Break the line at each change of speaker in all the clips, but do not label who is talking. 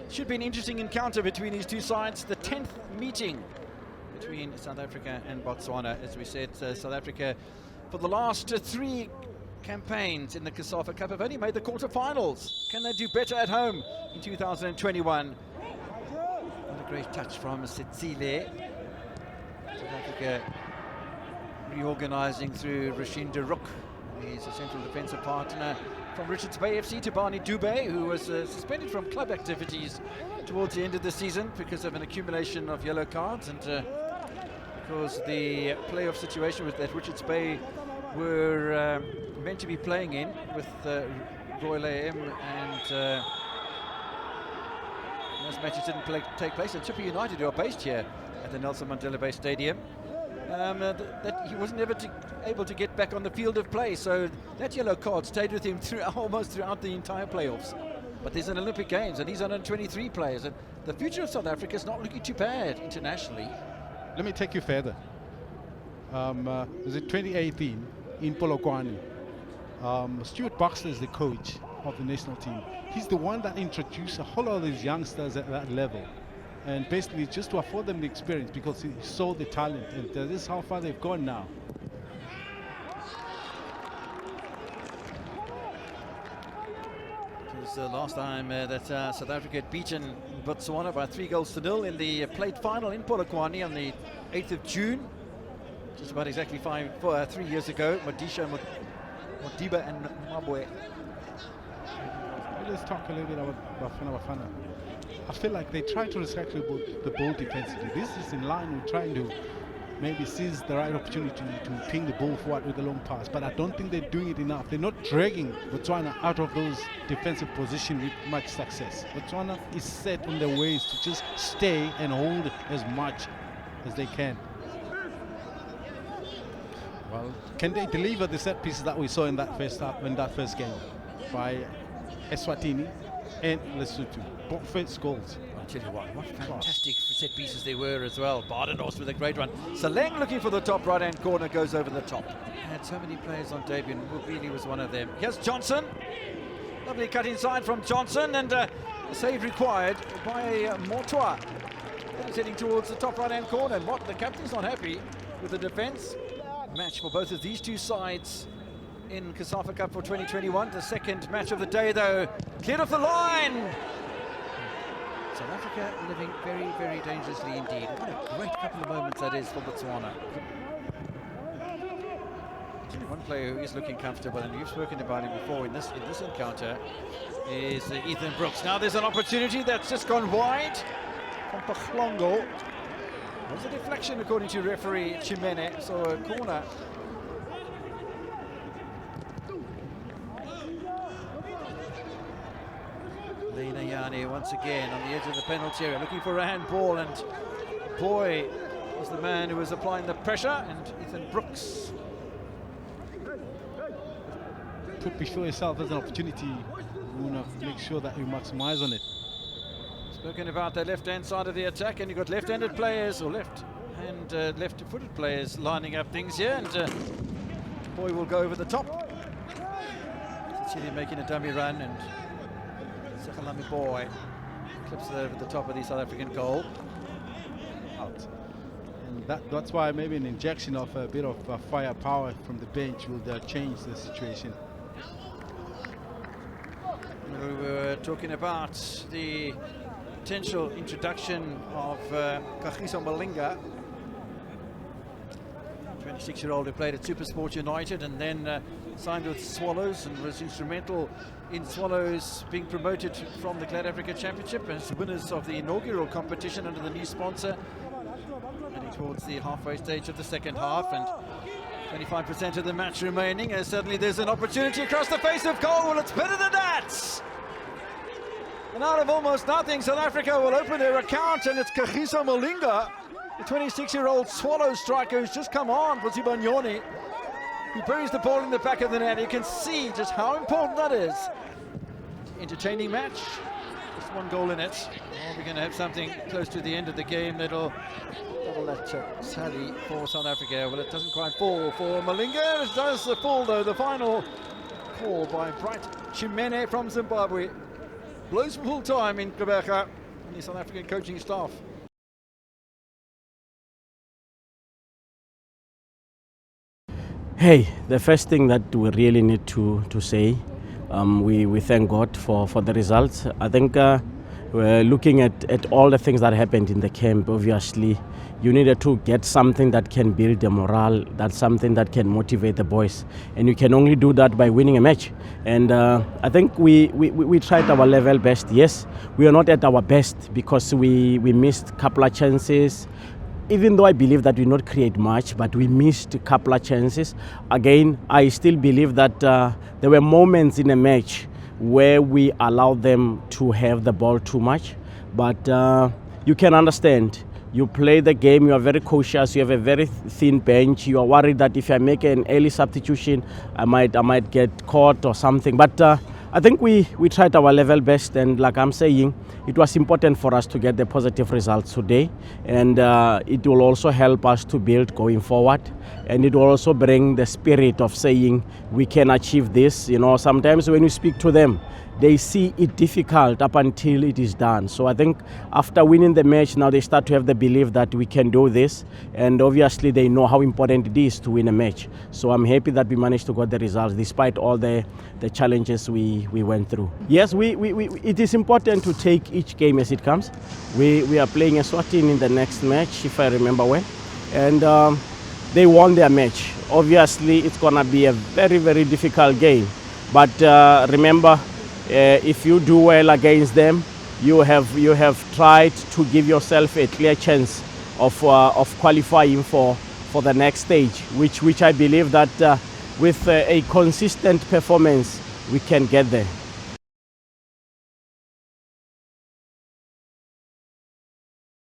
Should be an interesting encounter between these two sides. The 10th meeting between South Africa and Botswana. As we said, South Africa, for the last 3 campaigns in the COSAFA Cup, have only made the quarterfinals. Can they do better at home in 2021? What a great touch from Setsile. South Africa reorganizing through Rashin Rook. He's a central defensive partner from Richards Bay FC to Barney Dubé, who was suspended from club activities towards the end of the season because of an accumulation of yellow cards, and because the playoff situation was that Richards Bay were meant to be playing in with Royal AM, and those matches didn't take place. And Chippa United, who are based here at the Nelson Mandela Bay Stadium, that he wasn't ever able to get back on the field of play, so that yellow card stayed with him almost throughout the entire playoffs. But there's an Olympic Games, and these are 23 players, and the future of South Africa is not looking too bad internationally.
Let me take you further. Was it 2018 in Polokwane? Stuart Baxter is the coach of the national team. He's the one that introduced a whole lot of these youngsters at that level, and basically just to afford them the experience, because he saw the talent, and this is how far they've gone now.
It was the last time that South Africa had beaten Botswana by 3-0 in the plate final in Polokwane on the 8th of June, just about exactly 3 years ago. Modiba and Mabwe.
Let's talk a little bit about Bafana Bafana. I feel like they try to recycle the ball defensively. This is in line with trying to maybe seize the right opportunity to ping the ball forward with a long pass, but I don't think they're doing it enough. They're not dragging Botswana out of those defensive positions with much success. Botswana is set in their ways to just stay and hold as much as they can. Well, can they deliver the set pieces that we saw in that first game by Eswatini and Lesotho? Both first goals.
I'll tell you what fantastic set pieces they were as well. Badenhorst with a great run. Saleng looking for the top right-hand corner, goes over the top. Had so many players on debut, and Mubili was one of them. Here's Johnson. Lovely cut inside from Johnson, and a save required by Motwa. He's heading towards the top right-hand corner, and the captain's not happy with the defence. Match for both of these two sides in COSAFA Cup for 2021. The second match of the day, though, cleared off the line. South Africa living very, very dangerously indeed. What a great couple of moments that is for Botswana. One player who is looking comfortable, and you've spoken about him before in this encounter, is Ethan Brooks. Now there's an opportunity that's just gone wide from Pachlongo. There's a deflection according to referee Chimene, so a corner. Lena Yani once again on the edge of the penalty area, looking for a handball, and Boy was the man who was applying the pressure, and Ethan Brooks.
Put before yourself as an opportunity, you want to make sure that you maximize on it.
Spoken about the left-hand side of the attack, and you've got left-handed players, or left-footed players lining up things here, and Boy will go over the top. Chile making a dummy run, and Sekhalami Boy clips it over the top of the South African goal.
Out. And that's why maybe an injection of a bit of firepower from the bench will change the situation.
We were talking about the potential introduction of Kagiso Malinga, 26-year-old who played at SuperSport United and then signed with Swallows and was instrumental in Swallows being promoted from the Glad Africa Championship as winners of the inaugural competition under the new sponsor, heading towards the halfway stage of the second half, and 25% of the match remaining, and suddenly there's an opportunity across the face of goal. Well, it's better than that! And out of almost nothing, South Africa will open their account, and it's Kagiso Malinga, the 26-year-old Swallow striker who's just come on for Zibanyoni. He buries the ball in the back of the net. You can see just how important that is. Entertaining match, just one goal in it. We're going to have something close to the end of the game that'll double that tally for South Africa. Well, it doesn't quite fall for Malinga. It does fall, though. The final call by Bright Chimene from Zimbabwe. blows for full time in Gqeberha and the South African coaching staff.
Hey, the first thing that we really need to say, we thank God for the results. I think we're looking at all the things that happened in the camp. Obviously, you needed to get something that can build the morale, that's something that can motivate the boys. And you can only do that by winning a match. And I think we tried our level best. Yes, we are not at our best because we missed a couple of chances. Even though I believe that we not create much, but we missed a couple of chances. Again, I still believe that there were moments in a match where we allowed them to have the ball too much. But you can understand, you play the game, you are very cautious, you have a very thin bench, you are worried that if I make an early substitution, I might get caught or something. But I think we tried our level best, and like I'm saying, it was important for us to get the positive results today, and it will also help us to build going forward, and it will also bring the spirit of saying we can achieve this. You know, sometimes when you speak to them, they see it difficult up until it is done. So I think after winning the match, now they start to have the belief that we can do this, and obviously they know how important it is to win a match. So I'm happy that we managed to get the results despite all the challenges we went through. Yes, it is important to take each game as it comes. We are playing Eswatini in the next match, if I remember well, and they won their match. Obviously, it's gonna be a very, very difficult game, but remember, if you do well against them, you have tried to give yourself a clear chance of qualifying for the next stage, which I believe that with a consistent performance we can get there.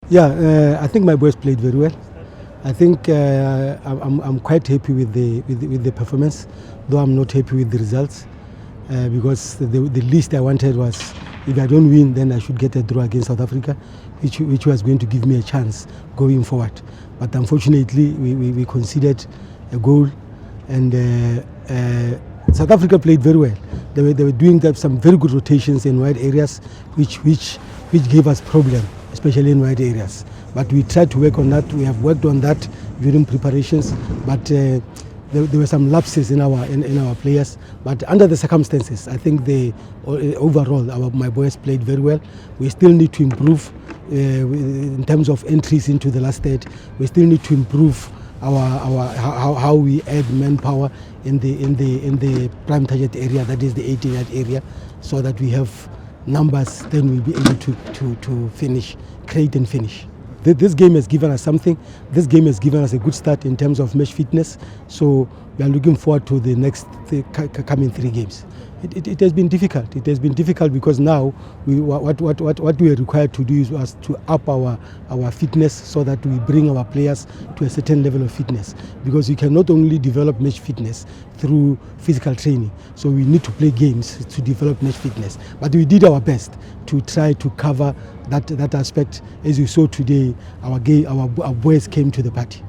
Yeah, I think my boys played very well. I think I'm quite happy with the performance, though I'm not happy with the results. Because the least I wanted was, if I don't win, then I should get a draw against South Africa, which was going to give me a chance going forward. But unfortunately, we conceded a goal, and South Africa played very well. They were doing some very good rotations in wide areas, which gave us problem, especially in wide areas. But we tried to work on that. We have worked on that during preparations, but there were some lapses in our players, but under the circumstances, I think overall my boys played very well. We still need to improve in terms of entries into the last third. We still need to improve how we add manpower in the prime target area, that is the 18-yard area, so that we have numbers. Then we'll be able to finish, create and finish. This game has given us something. This game has given us a good start in terms of match fitness. So we are looking forward to the next coming 3 games. It has been difficult. It has been difficult because now what we are required to do is to up our fitness, so that we bring our players to a certain level of fitness. Because you cannot only develop match fitness through physical training. So we need to play games to develop match fitness. But we did our best to try to cover that aspect. As you saw today, our boys came to the party.